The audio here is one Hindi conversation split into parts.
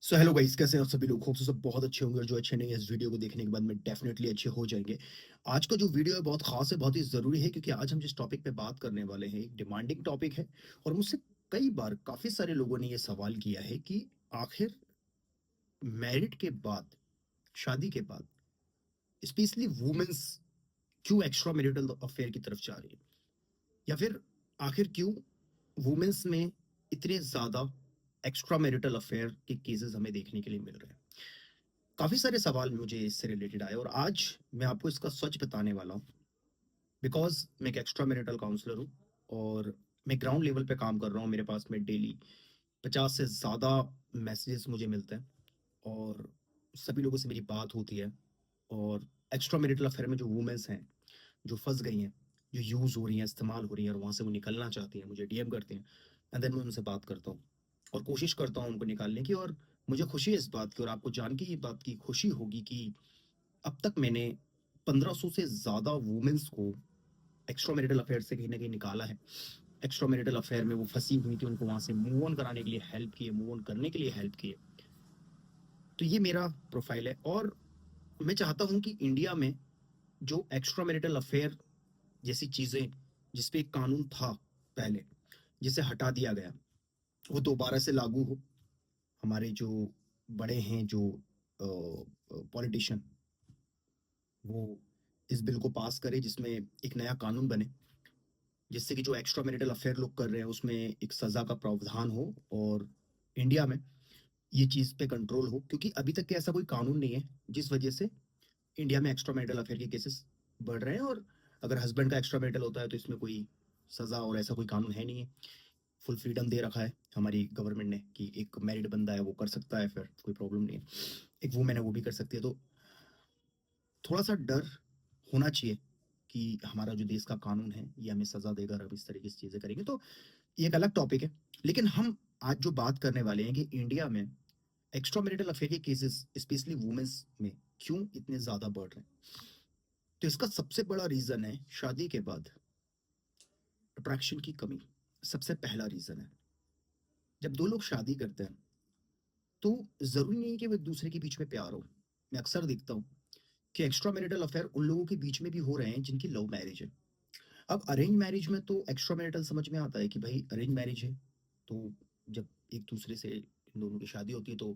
सो हेलो गाइस, कैसे हैं आप सभी लोग? होप सो सब बहुत अच्छे होंगे और जो अच्छे नहीं है इस वीडियो को देखने के बाद में डेफिनेटली अच्छे हो जाएंगे। आज का जो वीडियो है बहुत खास है, बहुत ही ज़रूरी है क्योंकि आज हम जिस टॉपिक पे बात करने वाले हैं एक डिमांडिंग टॉपिक है। और मुझसे कई बार काफ़ी सारे लोगों ने ये सवाल किया है कि आखिर मैरिड के बाद, शादी के बाद, स्पेशली वुमेन्स क्यों एक्स्ट्रा मैरिटल अफेयर की तरफ जा रही है, या फिर आखिर क्यों वुमेन्स में इतने ज़्यादा एक्स्ट्रा मैरिटल अफेयर के केसेस हमें देखने के लिए मिल रहे हैं। काफ़ी सारे सवाल मुझे इससे रिलेटेड आए और आज मैं आपको इसका सच बताने वाला हूँ। बिकॉज़ मैं एक एक्स्ट्रा मैरिटल काउंसलर हूँ और मैं ग्राउंड लेवल पे काम कर रहा हूँ। मेरे पास में डेली 50 से ज़्यादा मैसेजेस मुझे मिलते हैं और सभी लोगों से मेरी बात होती है। और एक्स्ट्रा मैरिटल अफेयर में जो वुमेन्स हैं, जो फँस गई हैं, जो यूज़ हो रही हैं, इस्तेमाल हो रही हैं और वहाँ से वो निकलना चाहती हैं, मुझे डीएम करती हैं एंड देन मैं उनसे बात करता हूँ और कोशिश करता हूँ उनको निकालने की। और मुझे खुशी है इस बात की और आपको जान के ये बात की खुशी होगी कि अब तक मैंने 1500 से ज़्यादा वुमेन्स को एक्स्ट्रा मैरिटल अफेयर से कहीं न कहीं निकाला है। एक्स्ट्रा मैरिटल अफेयर में वो फँसी हुई थी, उनको वहाँ से मूव ऑन कराने के लिए हेल्प की है, मूव ऑन करने के लिए हेल्प की है। तो ये मेरा प्रोफ़ाइल है और मैं चाहता हूँ कि इंडिया में जो एक्स्ट्रा मैरिटल अफेयर जैसी चीज़ें, जिस पे एक कानून था पहले, जिसे हटा दिया गया, वो दोबारा से लागू हो। हमारे जो बड़े हैं, जो पॉलिटिशियन, वो इस बिल को पास करें जिसमें एक नया कानून बने, जिससे कि जो एक्स्ट्रा मैरिटल अफेयर लोग कर रहे हैं उसमें एक सज़ा का प्रावधान हो और इंडिया में ये चीज़ पे कंट्रोल हो, क्योंकि अभी तक के ऐसा कोई कानून नहीं है जिस वजह से इंडिया में एक्स्ट्रा मैरिटल अफेयर के केसेस बढ़ रहे हैं। और अगर हस्बैंड का एक्स्ट्रा मैरिटल होता है तो इसमें कोई सज़ा और ऐसा कोई कानून है नहीं है। फुल फ्रीडम दे रखा है हमारी गवर्नमेंट ने कि एक मैरिड बंदा है वो कर सकता है, फिर कोई प्रॉब्लम नहीं है। एक वुमेन है वो भी कर सकती है। तो थोड़ा-सा डर होना चाहिए कि हमारा जो देश का कानून है, ये हमें सज़ा देगा अगर हम इस तरीके से चीज़ें करेंगे। तो ये एक अलग टॉपिक है। लेकिन हम आज जो बात करने वाले हैं कि इंडिया में एक्स्ट्रा मैरिटल अफेयर के केसेस स्पेशली वुमेन्स में क्यों इतने ज़्यादा बढ़ रहे हैं। तो इसका सबसे बड़ा रीज़न है शादी के बाद अट्रैक्शन की कमी। सबसे पहला रीज़न है। जब 2 लोग शादी करते हैं, तो ज़रूरी नहीं है कि वो एक-दूसरे के बीच में प्यार हो। मैं अक्सर देखता हूँ कि एक्स्ट्रा मैरिटल अफेयर उन लोगों के बीच में भी हो रहे हैं जिनकी लव मैरिज है। अब अरेंज मैरिज में तो एक्स्ट्रा मैरिटल समझ में आता है कि भाई अरेंज मैरिज है, तो जब एक दूसरे से इन दोनों की शादी होती है तो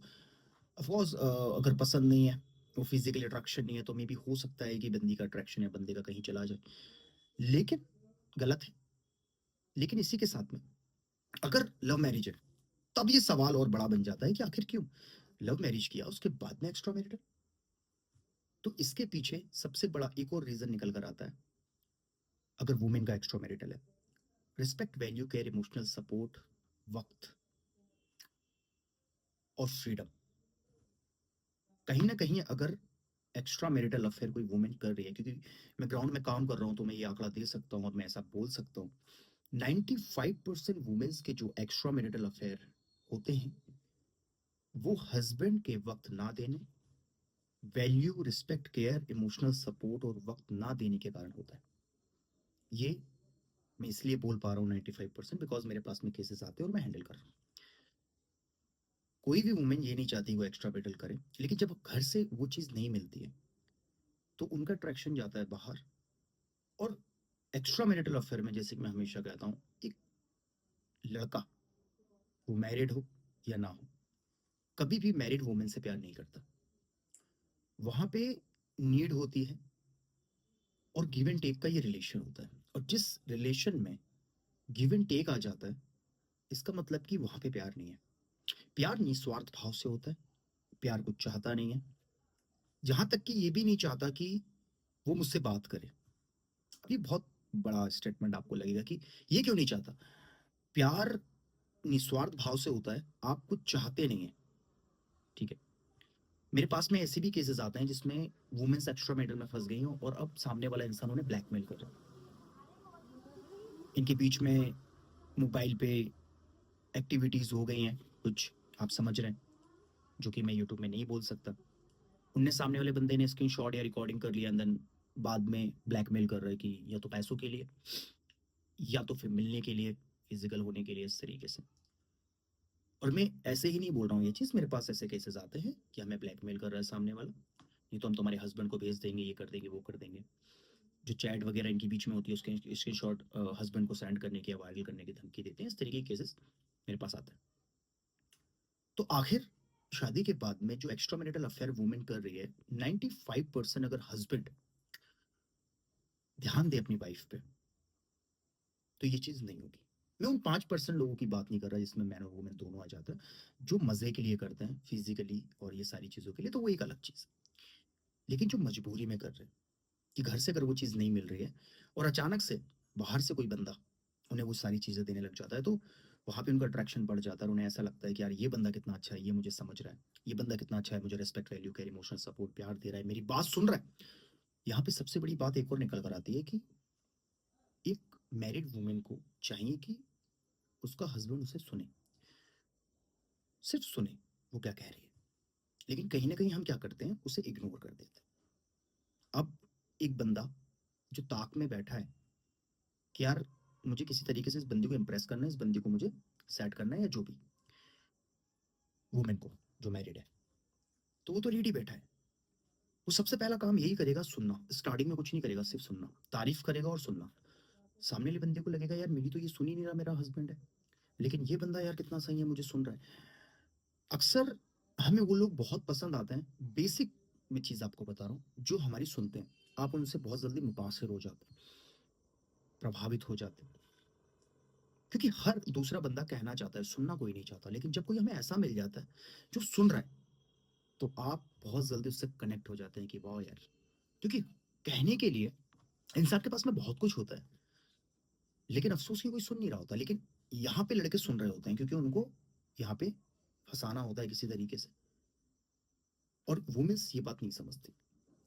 ऑफ कोर्स अगर पसंद नहीं है, वो फिजिकल अट्रैक्शन नहीं है, तो मे बी हो सकता है कि बंदी का अट्रैक्शन या बंदे का कहीं चला जाए। लेकिन गलत है। लेकिन इसी के साथ में अगर लव मैरिज है, तब ये सवाल और बड़ा बन जाता है कि आखिर क्यों लव मैरिज किया उसके बाद में एक्स्ट्रा मैरिटल। तो इसके पीछे सबसे बड़ा एक और रीजन निकल कर आता है। अगर वुमेन का एक्स्ट्रा मैरिटल है, respect, value, care, emotional support, वक्त और फ्रीडम। कहीं ना कहीं अगर एक्स्ट्रा मैरिटल अफेयर कोई वुमेन कर रही है, क्योंकि मैं ग्राउंड में काम कर रहा हूं तो मैं ये आंकड़ा दे सकता हूं और मैं ऐसा बोल सकता हूँ, 95% वुमेन्स के जो एक्स्ट्रा मैरिटल अफेयर होते हैं वो हस्बैंड के वक्त ना देने, value, respect, care, emotional support और वक्त ना देने के कारण होता है। ये मैं इसलिए बोल पा रहा हूँ 95%, बिकॉज मेरे पास में केसेस आते हैं और मैं हैंडल कर रहा हूँ। कोई भी वुमेन ये नहीं चाहती वो एक्स्ट्रा मैरिटल करे, लेकिन जब घर से वो चीज़ नहीं मिलती है तो उनका अट्रैक्शन जाता है बाहर। और एक्स्ट्रा मैरिटल अफेयर में, जैसे कि मैं हमेशा कहता हूँ, एक लड़का, वो मैरिड हो या ना हो, कभी भी मैरिड वुमेन से प्यार नहीं करता। वहां पे नीड होती है और गिव एंड टेक का ये रिलेशन होता है। और जिस रिलेशन में गिव एंड टेक आ जाता है, इसका मतलब कि वहां पे प्यार नहीं है। प्यार निस्वार्थ भाव से होता है। प्यार कुछ चाहता नहीं है, जहां तक कि ये भी नहीं चाहता कि वो मुझसे बात करे। अब ये बहुत बड़ा स्टेटमेंट आपको लगेगा कि ये क्यों नहीं चाहता। प्यार निस्वार्थ भाव से होता है, आप कुछ चाहते नहीं है, ठीक है। मेरे पास में ऐसे भी केसेस आते हैं जिसमें वुमेन्स एक्स्ट्रा मैरिटल में फंस गई हो और अब सामने वाला इंसान उन्हें ब्लैकमेल कर रहा है। इनके बीच में मोबाइल पे एक्टिविटीज हो गई हैं कुछ, आप समझ रहे हैं, जो कि मैं यूट्यूब में नहीं बोल सकता। उनने, सामने वाले बंदे ने स्क्रीनशॉट या रिकॉर्डिंग कर लिया, देन बाद में ब्लैकमेल कर रहा है कि या तो पैसों के लिए या तो फिर मिलने के लिए, फिजिकल होने के लिए, इस तरीके से। और मैं ऐसे ही नहीं बोल रहा हूँ ये चीज़, मेरे पास ऐसे केसेस आते हैं कि हमें ब्लैकमेल कर रहा है सामने वाला, नहीं तो हम तुम्हारे हस्बैंड को भेज देंगे, ये कर देंगे, वो कर देंगे। जो चैट वगैरह इनके बीच में होती है उसके स्क्रीनशॉट हस्बैंड को सेंड करने की या वायरल करने की धमकी देते हैं। इस तरीके के केसेस मेरे पास आते हैं। तो आखिर शादी के बाद में जो एक्स्ट्रा मैरिटल अफेयर वुमेन कर रही है, 95% अगर हस्बैंड ध्यान दे अपनी वाइफ पे, तो ये चीज़ नहीं होगी। मैं उन 5% लोगों की बात नहीं कर रहा जिसमें मैन और वुमेन दोनों आ जाते हैं, जो मज़े के लिए करते हैं फिज़िकली और ये सारी चीज़ों के लिए, तो वो एक अलग चीज़ है। लेकिन जो मजबूरी में कर रहे हैं कि घर से अगर वो चीज़ नहीं मिल रही है और अचानक से बाहर से कोई बंदा उन्हें वो सारी चीज़ें देने लग जाता है, तो वहाँ पे उनका अट्रैक्शन बढ़ जाता है और उन्हें ऐसा लगता है कि यार ये बंदा कितना अच्छा है, ये मुझे समझ रहा है, ये बंदा कितना अच्छा है, मुझे respect, value, care, emotional support, प्यार दे रहा है, मेरी बात सुन रहा है। यहाँ पे सबसे बड़ी बात एक और निकल कर आती है कि एक मैरिड वुमेन को चाहिए कि उसका हस्बैंड उसे सुने, सिर्फ सुने वो क्या कह रही है। लेकिन कहीं ना कहीं हम क्या करते हैं, उसे इग्नोर कर देते हैं। अब एक बंदा जो ताक में बैठा है कि यार मुझे किसी तरीके से इस बंदी को इम्प्रेस करना है, इस बंदी को मुझे सेट करना है, या जो भी वुमेन को जो मैरिड है, तो वो तो रेडी बैठा है। वो सबसे पहला काम यही करेगा, सुनना। स्टार्टिंग में कुछ नहीं करेगा, सिर्फ सुनना, तारीफ करेगा और सुनना। सामने वाले बंदे को लगेगा यार मेरी तो ये सुन ही नहीं रहा, मेरा हस्बैंड है, लेकिन ये बंदा यार कितना सही है, मुझे सुन रहा है। अक्सर हमें वो लोग बहुत पसंद आते हैं। बेसिक में चीज आपको बता रहा हूँ, जो हमारी सुनते हैं, आप उनसे बहुत जल्दी मुतासिर हो जाते हैं, प्रभावित हो जाते हैं। क्योंकि हर दूसरा बंदा कहना चाहता है, सुनना कोई नहीं चाहता। लेकिन जब कोई हमें ऐसा मिल जाता है जो सुन रहा है, तो आप बहुत जल्दी उससे कनेक्ट हो जाते हैं कि वाह यार। क्योंकि कहने के लिए इंसान के पास में बहुत कुछ होता है, लेकिन अफसोस कि कोई सुन नहीं रहा होता। लेकिन यहाँ पे लड़के सुन रहे होते हैं, क्योंकि उनको यहाँ पे फंसाना होता है किसी तरीके से। और वुमेन्स ये बात नहीं समझती।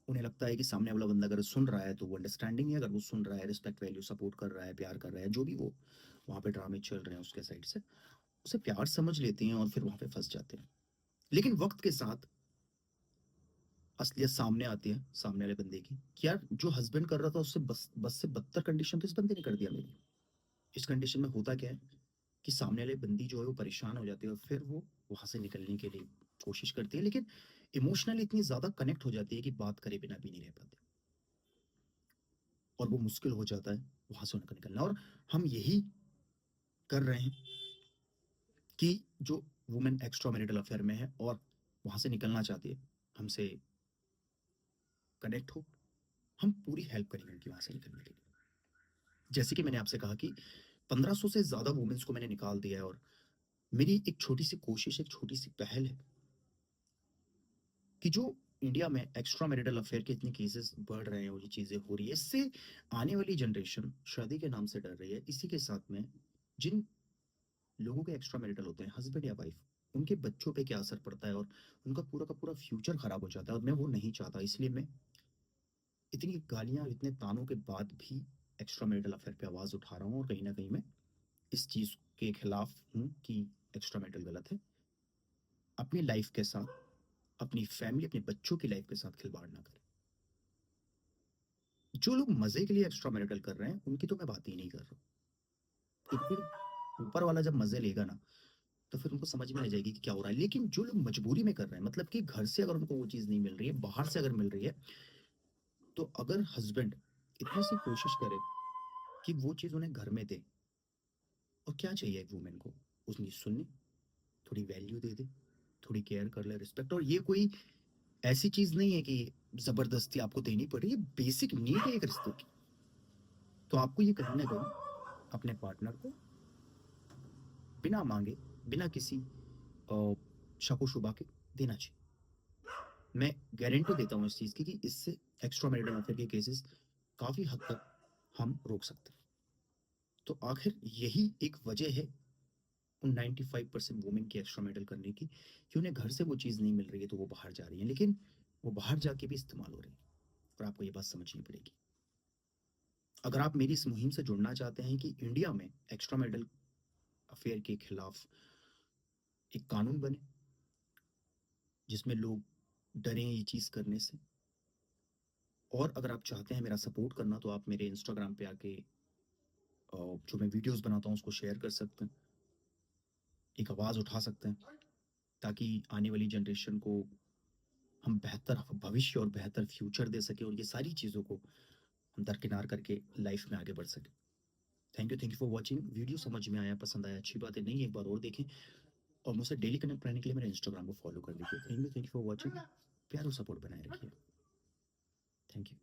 उन्हें लगता है कि सामने वाला बंदा अगर सुन रहा है तो वो अंडरस्टैंडिंग है, अगर वो सुन रहा है, रिस्पेक्ट, वैल्यू, सपोर्ट कर रहा है, प्यार कर रहा है, जो भी वो वहाँ पे ड्रामे चल रहे हैं उसके साइड से, उसे प्यार समझ लेती हैं और फिर वहाँ पे फंस जाते हैं। लेकिन वक्त के साथ असलियत सामने आती है सामने वाले बंदे की कि यार जो हस्बैंड कर रहा था उससे बस बस से बदतर कंडीशन तो इस बंदे ने कर दिया मेरी। इस कंडीशन में होता क्या है कि सामने वाले बंदी जो है वो परेशान हो जाती है और फिर वो वहां से निकलने के लिए कोशिश करती है, लेकिन इमोशनली इतनी ज्यादा कनेक्ट हो जाती है कि बात करे बिना भी नहीं रह पाते, और वो मुश्किल हो जाता है वहां से उनका निकलना। और हम यही कर रहे हैं कि जो वुमेन एक्स्ट्रा मैरिटल अफेयर में है और वहां से निकलना चाहती है, हमसे कनेक्ट हो, हम पूरी हेल्प करेंगे उनकी वहां से निकलने के लिए। जैसे कि मैंने आपसे कहा कि 1500 से ज्यादा वुमेन्स को मैंने निकाल दिया है, और मेरी एक छोटी सी कोशिश, एक छोटी सी पहल है कि जो इंडिया में एक्स्ट्रा मैरिटल अफेयर के इतने केसेस बढ़ रहे हैं और ये चीजें हो रही है, इससे आने वाली जनरेशन शादी के नाम से डर रही है। इसी के साथ में जिन लोगों के एक्स्ट्रा मैरिटल होते हैं, हस्बैंड या वाइफ, उनके बच्चों पे क्या असर पड़ता है और उनका पूरा का पूरा फ्यूचर खराब हो जाता है, और मैं वो नहीं चाहता। इसलिए मैं इतनी गालियां और इतने तानों के बाद भी एक्स्ट्रा मैरिटल अफेयर पे आवाज उठा रहा हूँ, और कहीं ना कहीं मैं इस चीज के खिलाफ हूँ कि एक्स्ट्रा मैरिटल गलत है। अपनी लाइफ के साथ, अपनी फैमिली, अपने बच्चों की लाइफ के साथ खिलवाड़ ना करें। जो लोग मजे के लिए एक्स्ट्रा मैरिटल कर रहे हैं उनकी तो मैं बात ही नहीं कर रहा हूँ। एक फिर ऊपर वाला जब मजे लेगा ना, तो फिर उनको समझ में आ जाएगी कि क्या हो रहा है। लेकिन जो लोग मजबूरी में कर रहे हैं, मतलब कि घर से अगर उनको वो चीज नहीं मिल रही है, बाहर से अगर मिल रही है, तो अगर हस्बैंड इतनी सी कोशिश करे कि वो चीज उन्हें घर में दे, और क्या चाहिए एक वुमेन को, उसकी सुननी, थोड़ी वैल्यू दे दे, थोड़ी केयर कर ले, रिस्पेक्ट। और ये कोई ऐसी चीज नहीं है कि जबरदस्ती आपको देनी पड़े, ये बेसिक नीड है एक रिश्ते की। तो आपको ये कहीं ना कहीं अपने पार्टनर को बिना मांगे, बिना किसी शको शुबा के देना चाहिए। मैं गारंटी देता हूँ इस चीज की कि इससे एक्स्ट्रा मैरिटल अफेयर के केसेस काफी हद तक हम रोक सकते हैं। तो आखिर यही एक वजह है उन 95% वुमेन की एक्स्ट्रा मैरिटल करने की, कि उन्हें घर से वो चीज नहीं मिल रही है तो वो बाहर जा रही है, लेकिन वो बाहर जाके भी इस्तेमाल हो रही है। और आपको ये बात समझनी पड़ेगी। अगर आप मेरी इस मुहिम से जुड़ना चाहते हैं कि इंडिया में एक्स्ट्रा मैरिटल अफेयर के खिलाफ एक कानून बने जिसमें लोग डरें ये चीज करने से, और अगर आप चाहते हैं मेरा सपोर्ट करना, तो आप मेरे इंस्टाग्राम पे आके जो मैं वीडियोस बनाता हूँ उसको शेयर कर सकते हैं। एक आवाज़ उठा सकते हैं, ताकि आने वाली जनरेशन को हम बेहतर भविष्य और बेहतर फ्यूचर दे सकें और ये सारी चीज़ों को हम दरकिनार करके लाइफ में आगे बढ़ सकें। Thank you for watching. Video समझ में आया, पसंद आया, अच्छी बात है, नहीं एक बार और देखें और मुझसे डेली कनेक्ट रहने के लिए मेरे इंस्टाग्राम को फॉलो कर लीजिए। Thank you for watching. प्यार और सपोर्ट बनाए रखिए। Thank you.